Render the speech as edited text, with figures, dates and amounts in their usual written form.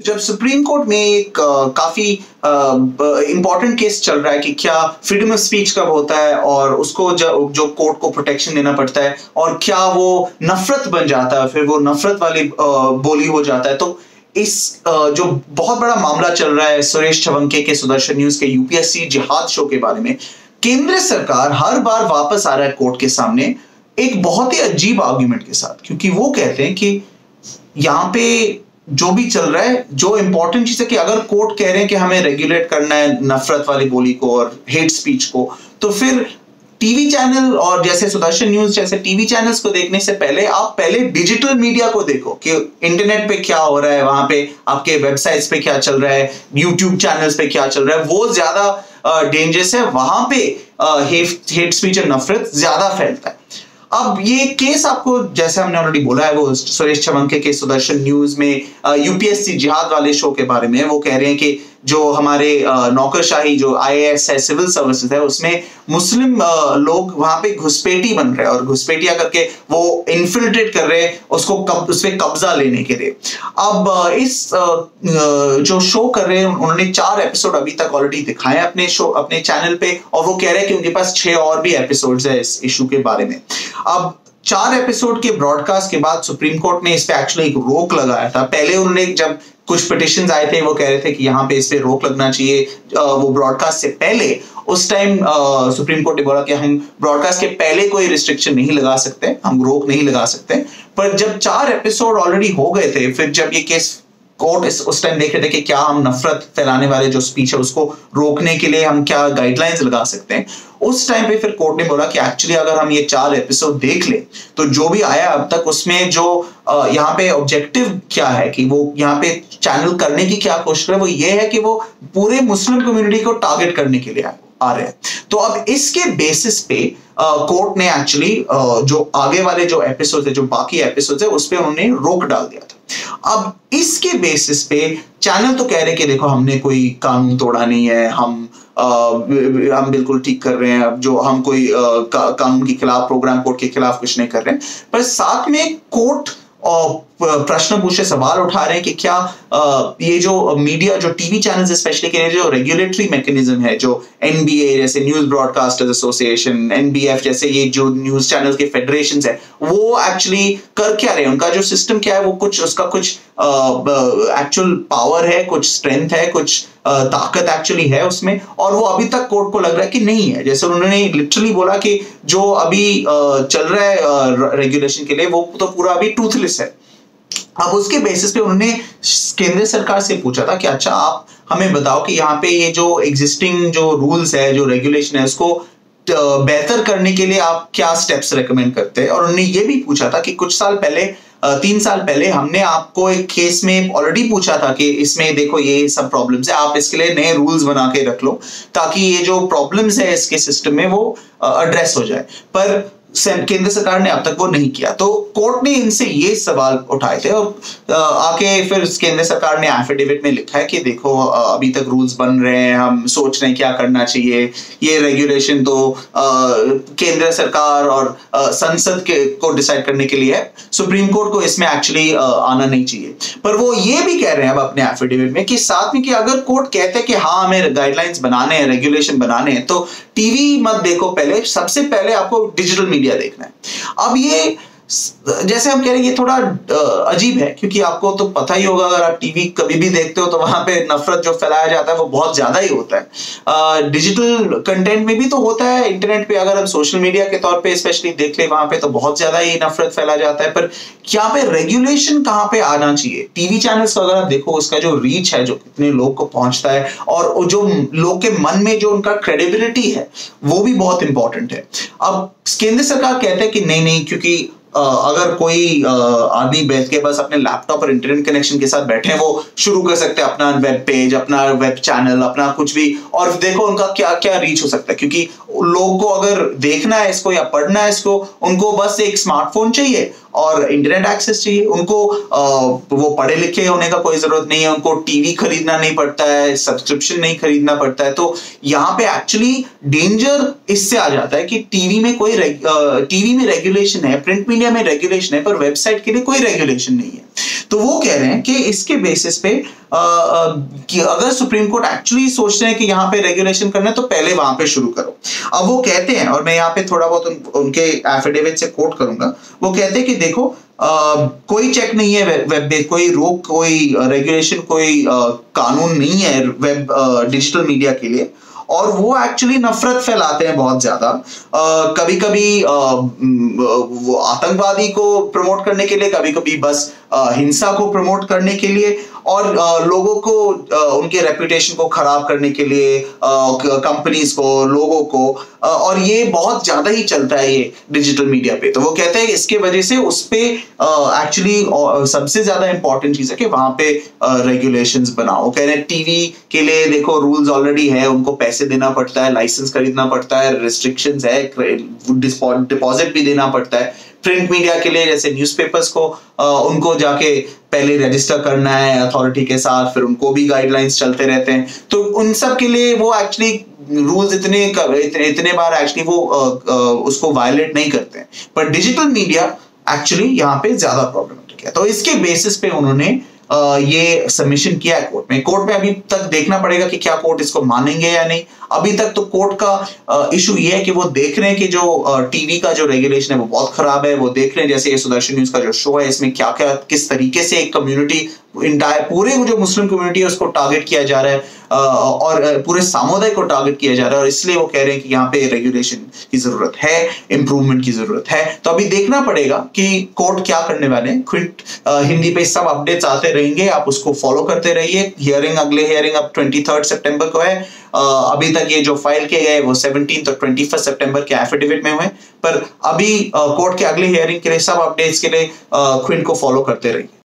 जब supreme court में एक काफी इंपॉर्टेंट केस चल रहा है कि क्या फ्रीडम ऑफ स्पीच कब होता है और उसको जो कोर्ट को प्रोटेक्शन देना पड़ता है और क्या वो नफरत बन जाता है, फिर वो नफरत वाली बोली हो जाता है। तो इस जो बहुत बड़ा मामला चल रहा है सुरेश छवंके के सुदर्शन न्यूज के यूपीएससी जिहाद शो के बारे में, केंद्र सरकार हर बार वापस आ रहा है कोर्ट के सामने एक बहुत ही अजीब आर्ग्यूमेंट के साथ, क्योंकि वो कहते हैं कि यहां पे जो भी चल रहा है, जो इंपॉर्टेंट चीज है कि अगर कोर्ट कह रहे हैं कि हमें रेगुलेट करना है नफरत वाली बोली को और हेट स्पीच को, तो फिर टीवी चैनल और जैसे सुदर्शन न्यूज जैसे टीवी चैनल्स को देखने से पहले आप पहले डिजिटल मीडिया को देखो कि इंटरनेट पे क्या हो रहा है, वहां पे आपके वेबसाइट्स पे क्या चल रहा है, यूट्यूब चैनल्स पे क्या चल रहा है। वो ज्यादा डेंजरस है, वहां पे हेट स्पीच और नफरत ज्यादा फैलता है। अब ये केस आपको जैसे हमने ऑलरेडी बोला है, वो सुरेश छवंके के सुदर्शन न्यूज में यूपीएससी जिहाद वाले शो के बारे में। वो कह रहे हैं कि जो हमारे नौकरशाही जो आईएएस है, सिविल सर्विसेज है, उसमें मुस्लिम लोग वहां पे घुसपैठी बन रहे हैं और घुसपैठियां करके वो इन्फिल्ट्रेट कर रहे हैं उसको उस पर कब्जा लेने के लिए। अब इस जो शो कर रहे हैं उन्होंने 4 एपिसोड अभी तक ऑलरेडी दिखाए अपने चैनल पे, और वो कह रहे हैं कि उनके पास 6 और भी एपिसोड्स है इस इशू के बारे में। अब 4 एपिसोड के ब्रॉडकास्ट के बाद सुप्रीम कोर्ट ने इस पे एक्चुअली एक रोक लगाया था। पहले उन्होंने जब कुछ पिटिशंस आए थे वो कह रहे थे कि यहाँ पे इस पे रोक लगना चाहिए वो ब्रॉडकास्ट से पहले। उस टाइम सुप्रीम कोर्ट ने बोला कि हम ब्रॉडकास्ट के पहले कोई रिस्ट्रिक्शन नहीं लगा सकते, हम रोक नहीं लगा सकते। पर जब 4 एपिसोड ऑलरेडी हो गए थे, फिर जब ये केस कोर्ट उस टाइम देख रहे थे कि क्या हम नफरत फैलाने वाले जो स्पीच है उसको रोकने के लिए हम क्या गाइडलाइंस लगा सकते हैं। उस टाइम पे फिर कोर्ट ने बोला कि एक्चुअली अगर हम ये 4 एपिसोड देख ले तो जो भी आया अब तक उसमें जो यहाँ पे ऑब्जेक्टिव क्या है कि वो यहाँ पे चैनल करने की क्या कोशिश करे, वो ये है कि वो पूरे मुस्लिम कम्युनिटी को टारगेट करने के लिए आ रहे हैं। तो अब इसके बेसिस पे कोर्ट ने एक्चुअली जो आगे वाले जो एपिसोड है, जो बाकी एपिसोड है, उस पे उन्होंने रोक डाल दिया था। अब इसके बेसिस पे चैनल तो कह रहे कि देखो हमने कोई कानून तोड़ा नहीं है, हम बिल्कुल ठीक कर रहे हैं, अब जो हम कोई कानून के खिलाफ, प्रोग्राम कोर्ट के खिलाफ कुछ नहीं कर रहे हैं। पर साथ में कोर्ट प्रश्न पूछे, सवाल उठा रहे हैं कि क्या ये जो मीडिया, जो टीवी चैनल्स स्पेशली के लिए जो रेगुलेटरी मैकेनिज्म है, जो एनबीए जैसे न्यूज ब्रॉडकास्टर्स एसोसिएशन, एनबीएफ जैसे ये जो न्यूज चैनल्स के फेडरेशंस है, वो एक्चुअली कर क्या रहे हैं, उनका जो सिस्टम क्या है, वो कुछ उसका कुछ एक्चुअल पावर है, कुछ स्ट्रेंथ है, कुछ ताकत एक्चुअली है उसमें, और वो अभी तक कोर्ट को लग रहा है कि नहीं है। जैसे उन्होंने लिटरली बोला कि जो अभी चल रहा है रेगुलेशन के लिए वो तो पूरा अभी टूथलेस है। अब उसके बेसिस पे उन्होंने केंद्र सरकार से पूछा था कि अच्छा आप हमें बताओ कि यहाँ पे ये जो एग्जिस्टिंग जो रूल्स है, जो रेगुलेशन है, उसको बेहतर करने के लिए आप क्या स्टेप्स रेकमेंड करते हैं। और उन्होंने ये भी पूछा था कि कुछ साल पहले 3 साल पहले हमने आपको एक केस में ऑलरेडी पूछा था कि इसमें देखो ये सब प्रॉब्लम्स है, आप इसके लिए नए रूल्स बना के रख लो ताकि ये जो प्रॉब्लम्स है इसके सिस्टम में वो एड्रेस हो जाए। पर केंद्र सरकार ने अब तक वो नहीं किया। तो कोर्ट ने इनसे ये सवाल उठाए थे और आके फिर केंद्र सरकार ने एफिडेविट में लिखा है कि देखो अभी तक रूल्स बन रहे हैं, हम सोच रहे हैं क्या करना चाहिए, ये रेगुलेशन तो केंद्र सरकार और संसद को डिसाइड करने के लिए है, सुप्रीम कोर्ट को इसमें एक्चुअली आना नहीं चाहिए। पर वो ये भी कह रहे हैं अब अपने एफिडेविट में कि साथ में कि अगर कोर्ट कहते हैं कि हाँ हमें गाइडलाइंस बनाने हैं, रेगुलेशन बनाने हैं, तो टीवी मत देखो, पहले सबसे पहले आपको डिजिटल मीडिया देखना है। अब ये जैसे हम कह रहे हैं ये थोड़ा अजीब है, क्योंकि आपको तो पता ही होगा अगर आप टीवी कभी भी देखते हो तो वहां पे नफरत जो फैलाया जाता है वो बहुत ज्यादा ही होता है। डिजिटल कंटेंट में भी तो होता है, इंटरनेट पे अगर हम सोशल मीडिया के तौर पे स्पेशली देख ले वहां पे तो बहुत ज्यादा ही नफरत फैला जाता है। पर यहाँ पे रेगुलेशन कहाँ पे आना चाहिए? टीवी चैनल्स को अगर आप देखो उसका जो रीच है, जो कितने लोग को पहुंचता है और जो लोग के मन में जो उनका क्रेडिबिलिटी है वो भी बहुत इंपॉर्टेंट है। अब केंद्र सरकार कहते हैं कि नहीं, क्योंकि अगर कोई आदमी बैठ के बस अपने लैपटॉप और इंटरनेट कनेक्शन के साथ बैठे हैं, वो शुरू कर सकते हैं अपना वेब पेज, अपना वेब चैनल, अपना कुछ भी, और देखो उनका क्या क्या रीच हो सकता है। क्योंकि लोगों को अगर देखना है इसको या पढ़ना है इसको, उनको बस एक स्मार्टफोन चाहिए और इंटरनेट एक्सेस चाहिए। उनको वो पढ़े लिखे होने का कोई जरूरत नहीं है, उनको टीवी खरीदना नहीं पड़ता है, सब्सक्रिप्शन नहीं खरीदना पड़ता है। तो यहाँ पे एक्चुअली डेंजर इससे आ जाता है कि टीवी में रेगुलेशन है, प्रिंट मीडिया में रेगुलेशन है, पर वेबसाइट के लिए कोई रेगुलेशन नहीं है। तो वो कह रहे हैं कि इसके बेसिस पे कि अगर सुप्रीम कोर्ट एक्चुअली सोच रहे हैं कि यहाँ पे रेगुलेशन करना है तो पहले वहां पे शुरू करो। अब वो कहते हैं, और मैं यहाँ पे थोड़ा बहुत उनके एफिडेविट से कोट करूंगा, वो कहते हैं कि देखो कोई चेक नहीं है वेब पे, कोई रोक, कोई रेगुलेशन, कोई कानून नहीं है वेब डिजिटल मीडिया के लिए, और वो एक्चुअली नफरत फैलाते हैं बहुत ज्यादा। कभी कभी वो आतंकवादी को प्रमोट करने के लिए, कभी कभी बस हिंसा को प्रमोट करने के लिए, और लोगों को उनके रेपुटेशन को खराब करने के लिए, कंपनीज को, लोगों को, और ये बहुत ज्यादा ही चलता है ये डिजिटल मीडिया पे। तो वो कहते हैं इसके वजह से उस पे एक्चुअली सबसे ज्यादा इंपॉर्टेंट चीज है कि वहां पे रेगुलेशंस बनाओ। कह रहे हैं टीवी के लिए देखो रूल्स ऑलरेडी है, उनको पैसे देना पड़ता है, लाइसेंस खरीदना पड़ता है, रिस्ट्रिक्शंस है, डिपॉजिट भी देना पड़ता है। प्रिंट मीडिया के लिए जैसे न्यूज़पेपर्स को उनको जाके पहले रजिस्टर करना है अथॉरिटी के साथ, फिर उनको भी गाइडलाइंस चलते रहते हैं। तो उन सब के लिए वो एक्चुअली रूल्स इतने बार एक्चुअली वो उसको वायलेट नहीं करते हैं, पर डिजिटल मीडिया एक्चुअली यहाँ पे ज्यादा प्रॉब्लमेटिक है। तो इसके बेसिस पे उन्होंने ये सबमिशन किया है कोर्ट में। कोर्ट में अभी तक देखना पड़ेगा कि क्या कोर्ट इसको मानेंगे या नहीं। अभी तक तो कोर्ट का इशू ये है कि वो देख रहे हैं कि जो टीवी का जो रेगुलेशन है वो बहुत खराब है। वो देख रहे हैं जैसे ये सुदर्शन न्यूज का जो शो है, इसमें क्या क्या किस तरीके से एक कम्युनिटी, पूरे जो मुस्लिम कम्युनिटी है उसको टारगेट किया जा रहा है, और पूरे समुदाय को टारगेट किया जा रहा है, और इसलिए वो कह रहे हैं कि यहाँ पे रेगुलेशन की जरूरत है, इंप्रूवमेंट की जरूरत है। तो अभी देखना पड़ेगा कि कोर्ट क्या करने वाले हैं। क्विंट हिंदी पे सब अपडेट्स आते रहेंगे, आप उसको फॉलो करते रहिए। अगले हियरिंग अब 23 सितंबर को है। अभी तक ये जो फाइल किए गए वो 17 और 21 सितंबर के एफिडेविट में हुए, पर अभी कोर्ट के अगले हियरिंग के लिए सब अपडेट्स के लिए क्विंट को फॉलो करते रहिए।